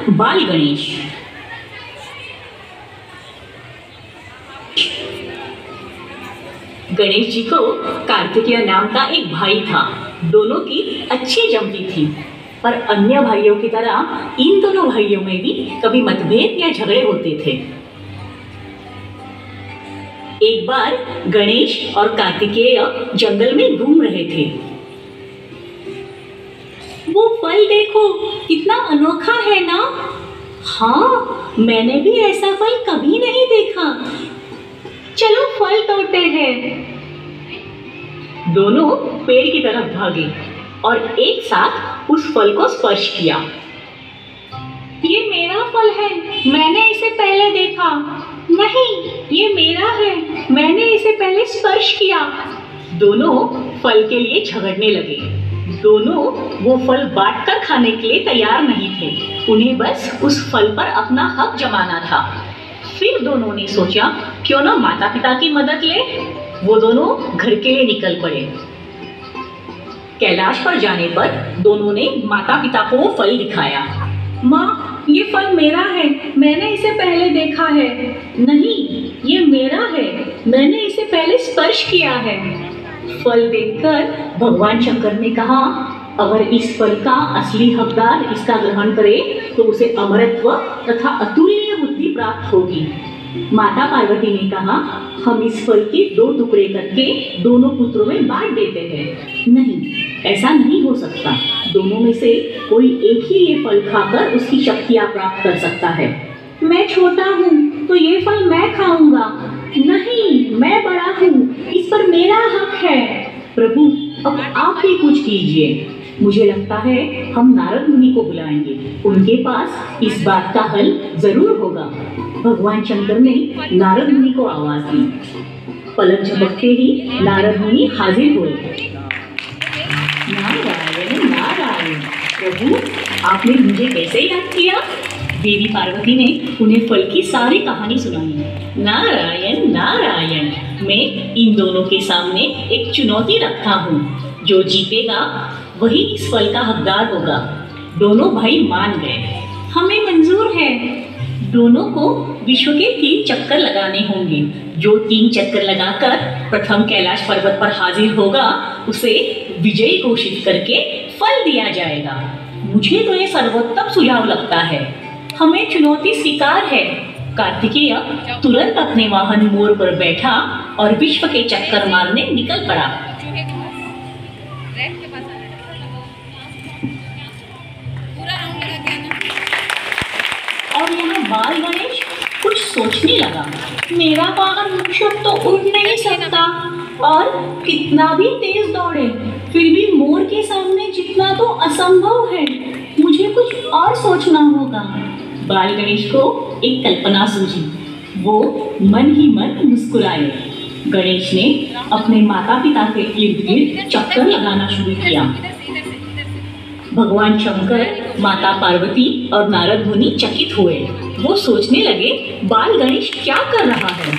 बाल गणेश। गणेश जी को कार्तिकेय नाम का एक भाई था। दोनों की अच्छी जमती थी, पर अन्य भाइयों की तरह इन दोनों भाइयों में भी कभी मतभेद या झगड़े होते थे। एक बार गणेश और कार्तिकेय जंगल में घूम रहे थे। वो फल देखो, कितना अनोखा है ना? हाँ, मैंने भी ऐसा फल कभी नहीं देखा। चलो फल तोड़ते हैं। दोनों पेड़ की तरफ भागे और एक साथ उस फल को स्पर्श किया। ये मेरा फल है, मैंने इसे पहले देखा। नहीं, ये मेरा है, मैंने इसे पहले स्पर्श किया। दोनों फल के लिए झगड़ने लगे। दोनों वो फल बांटकर खाने के लिए तैयार नहीं थे। उन्हें बस उस फल पर अपना हक जमाना था। फिर दोनों ने सोचा, क्यों ना माता पिता की मदद ले। वो दोनों घर के लिए निकल पड़े। कैलाश पर जाने पर दोनों ने माता पिता को वो फल दिखाया। माँ, ये फल मेरा है, मैंने इसे पहले देखा है। नहीं, ये मेरा है, मैंने इसे पहले स्पर्श किया है। फल देखकर भगवान शंकर ने कहा, अगर इस फल का असली हकदार इसका ग्रहण करे तो उसे अमरत्व तथा अतुल्य बुद्धि प्राप्त होगी। माता पार्वती ने कहा, हम इस फल के 2 टुकड़े करके दोनों पुत्रों में बांट देते हैं। नहीं, ऐसा नहीं हो सकता। दोनों में से कोई एक ही ये फल खाकर उसकी शक्तियाँ प्राप्त कर सकता है। मैं छोटा हूँ तो ये फल मैं खाऊंगा। नहीं, मैं बड़ा हूँ, इस पर मेरा हक है। प्रभु, अब आप ही कुछ कीजिए। मुझे लगता है हम नारद मुनि को बुलाएंगे, उनके पास इस बात का हल जरूर होगा। भगवान शंकर ने नारद मुनि को आवाज दी। पलक झपकते ही नारद मुनि हाजिर हुए। नारायण नारायण, प्रभु आपने मुझे कैसे याद किया? देवी पार्वती ने उन्हें फल की सारी कहानी सुनाई। नारायण नारायण, मैं इन दोनों के सामने एक चुनौती रखता हूँ। जो जीतेगा वही इस फल का हकदार होगा। दोनों भाई मान गए। हमें मंजूर है। दोनों को विश्व के 3 चक्कर लगाने होंगे। जो 3 चक्कर लगाकर प्रथम कैलाश पर्वत पर हाजिर होगा, उसे विजयी घोषित करके फल दिया जाएगा। मुझे तो ये सर्वोत्तम सुझाव लगता है। हमें चुनौती स्वीकार है। कार्तिकेय तुरंत अपने वाहन मोर पर बैठा और विश्व के चक्कर मारने निकल पड़ा। और यहाँ बाल गणेश कुछ सोचने लगा। मेरा वाहन मुझसे तो उड़ नहीं सकता और कितना भी तेज दौड़े फिर भी मोर के सामने जीतना तो असंभव है। मुझे कुछ और सोचना होगा। बाल गणेश को एक कल्पना सूझी। वो मन ही मन मुस्कुराए। गणेश ने अपने माता पिता के इर्द गिर्द चक्कर लगाना शुरू किया। भगवान शंकर, माता पार्वती और नारद मुनि चकित हुए। वो सोचने लगे, बाल गणेश क्या कर रहा है?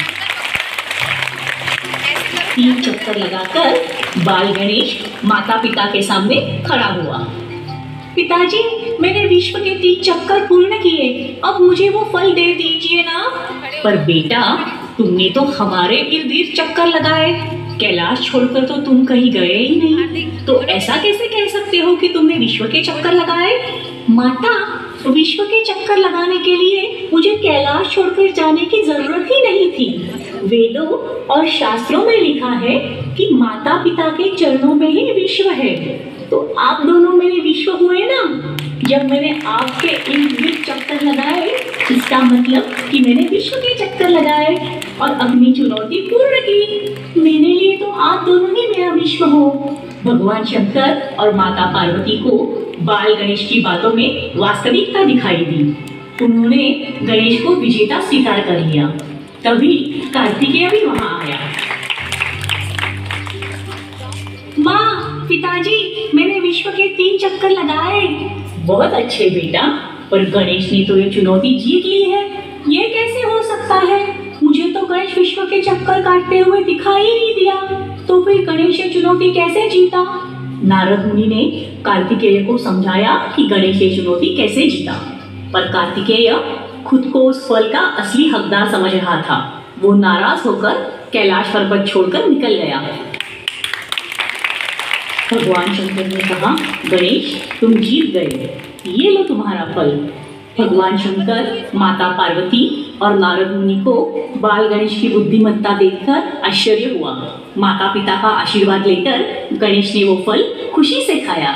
3 चक्कर लगाकर बाल गणेश माता पिता के सामने खड़ा हुआ। पिताजी, मैंने विश्व के 3 चक्कर पूर्ण किए, अब मुझे वो फल दे दीजिए ना। पर बेटा, तुमने तो हमारे इर्द गिर्द चक्कर लगाए, कैलाश छोड़कर तो तुम कहीं गए ही नहीं। तो ऐसा कैसे कह सकते हो कि तुमने विश्व के चक्कर लगाए? माता, विश्व के चक्कर लगाने के लिए मुझे कैलाश छोड़कर जाने की जरूरत ही नहीं थी। वेदों और शास्त्रों में लिखा है कि माता पिता के चरणों में ही विश्व है। तो आप दोनों मेरे विश्व हुए ना। जब मैंने आपके इर्द गिर्द चक्कर लगाए, इसका मतलब कि मैंने विश्व के चक्कर लगाए और अपनी चुनौती पूर्ण की। मेरे लिए तो आप दोनों ही मेरा विश्व हो। भगवान शंकर और माता पार्वती को बाल गणेश की बातों में वास्तविकता दिखाई दी। उन्होंने गणेश को विजेता स्वीकार कर लिया। तभी कार्तिकेय भी वहां आया। माँ, पिताजी, मैंने विश्व के 3 चक्कर लगाए। बहुत अच्छे बेटा, पर गणेश ने तो ये चुनौती जीत ली है। ये कैसे हो सकता है? मुझे तो गणेश विश्व के चक्कर काटते हुए दिखाई ही नहीं दिया। तो फिर गणेश ये चुनौती कैसे जीता? नारद मुनि ने कार्तिकेय को समझाया कि गणेश ये चुनौती कैसे जीता। पर कार्तिकेय खुद को उस फल का असली हकदार समझ रहा था। वो नाराज होकर कैलाश पर्वत छोड़कर निकल गया। भगवान शंकर ने कहा, गणेश तुम जीत गए, ये लो तुम्हारा फल। भगवान शंकर, माता पार्वती और नारद मुनि को बाल गणेश की बुद्धिमत्ता देखकर आश्चर्य हुआ। माता पिता का आशीर्वाद लेकर गणेश ने वो फल खुशी से खाया।